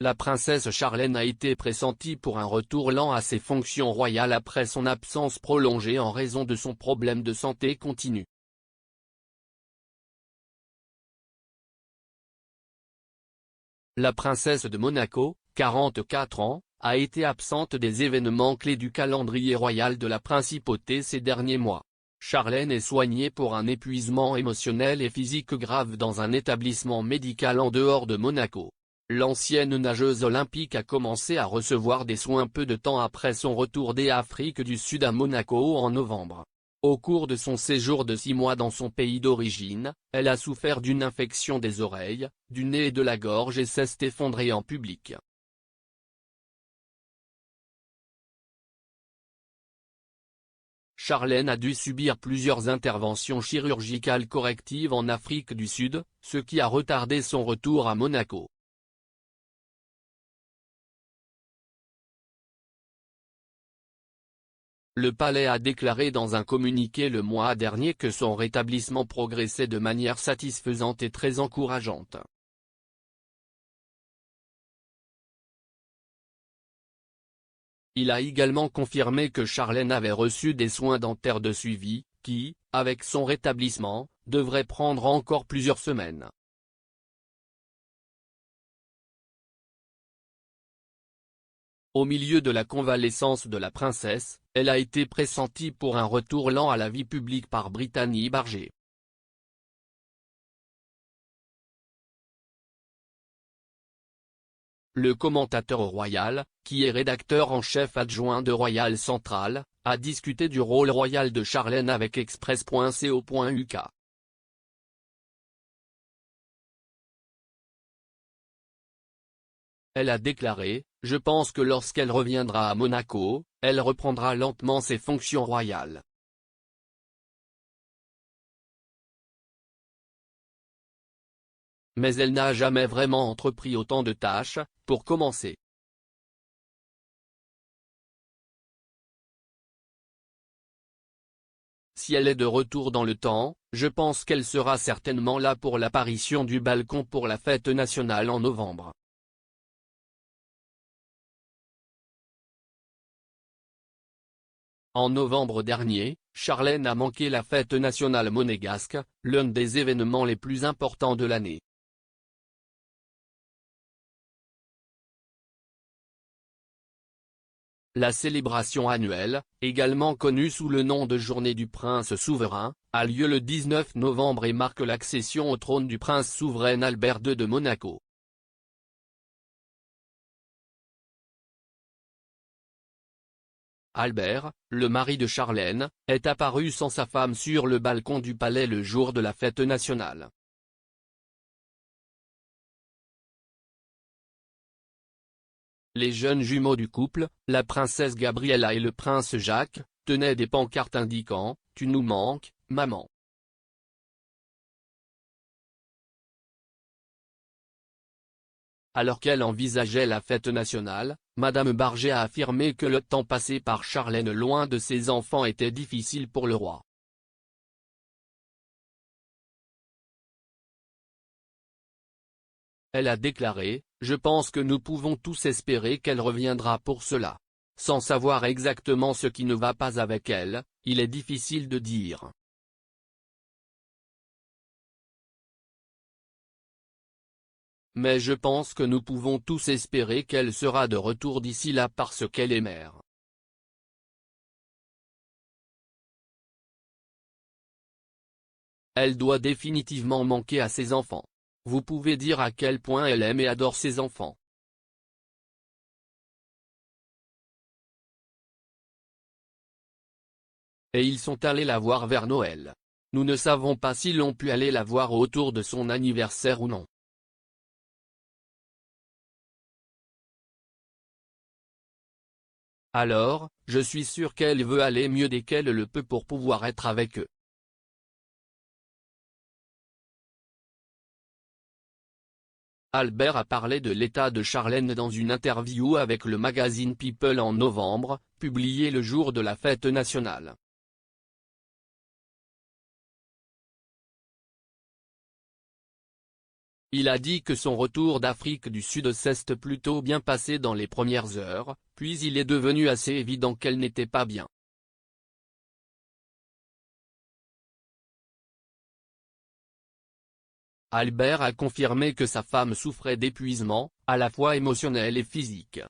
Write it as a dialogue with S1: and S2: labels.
S1: La princesse Charlène a été pressentie pour un retour lent à ses fonctions royales après son absence prolongée en raison de son problème de santé continu. La princesse de Monaco, 44 ans, a été absente des événements clés du calendrier royal de la principauté ces derniers mois. Charlène est soignée pour un épuisement émotionnel et physique grave dans un établissement médical en dehors de Monaco. L'ancienne nageuse olympique a commencé à recevoir des soins peu de temps après son retour d'Afrique du Sud à Monaco en novembre. Au cours de son séjour de 6 mois dans son pays d'origine, elle a souffert d'une infection des oreilles, du nez et de la gorge et s'est effondrée en public. Charlène a dû subir plusieurs interventions chirurgicales correctives en Afrique du Sud, ce qui a retardé son retour à Monaco. Le palais a déclaré dans un communiqué le mois dernier que son rétablissement progressait de manière satisfaisante et très encourageante. Il a également confirmé que Charlène avait reçu des soins dentaires de suivi, qui, avec son rétablissement, devraient prendre encore plusieurs semaines. Au milieu de la convalescence de la princesse, elle a été pressentie pour un retour lent à la vie publique par Brittany Barger. Le commentateur royal, qui est rédacteur en chef adjoint de Royal Central, a discuté du rôle royal de Charlène avec Express.co.uk. Elle a déclaré : « Je pense que lorsqu'elle reviendra à Monaco, elle reprendra lentement ses fonctions royales. » Mais elle n'a jamais vraiment entrepris autant de tâches, pour commencer. Si elle est de retour dans le temps, je pense qu'elle sera certainement là pour l'apparition du balcon pour la fête nationale en novembre. En novembre dernier, Charlène a manqué la fête nationale monégasque, l'un des événements les plus importants de l'année. La célébration annuelle, également connue sous le nom de Journée du Prince souverain, a lieu le 19 novembre et marque l'accession au trône du prince souverain Albert II de Monaco. Albert, le mari de Charlène, est apparu sans sa femme sur le balcon du palais le jour de la fête nationale. Les jeunes jumeaux du couple, la princesse Gabriella et le prince Jacques, tenaient des pancartes indiquant « Tu nous manques, maman ». Alors qu'elle envisageait la fête nationale, Madame Barger a affirmé que le temps passé par Charlène loin de ses enfants était difficile pour le roi. Elle a déclaré : « Je pense que nous pouvons tous espérer qu'elle reviendra pour cela. Sans savoir exactement ce qui ne va pas avec elle, il est difficile de dire. » Mais je pense que nous pouvons tous espérer qu'elle sera de retour d'ici là parce qu'elle est mère. Elle doit définitivement manquer à ses enfants. Vous pouvez dire à quel point elle aime et adore ses enfants. Et ils sont allés la voir vers Noël. Nous ne savons pas s'ils ont pu aller la voir autour de son anniversaire ou non. Alors, je suis sûr qu'elle veut aller mieux dès qu'elle le peut pour pouvoir être avec eux. Albert a parlé de l'état de Charlène dans une interview avec le magazine People en novembre, publiée le jour de la fête nationale. Il a dit que son retour d'Afrique du Sud s'est plutôt bien passé dans les premières heures, puis il est devenu assez évident qu'elle n'était pas bien. Albert a confirmé que sa femme souffrait d'épuisement, à la fois émotionnel et physique.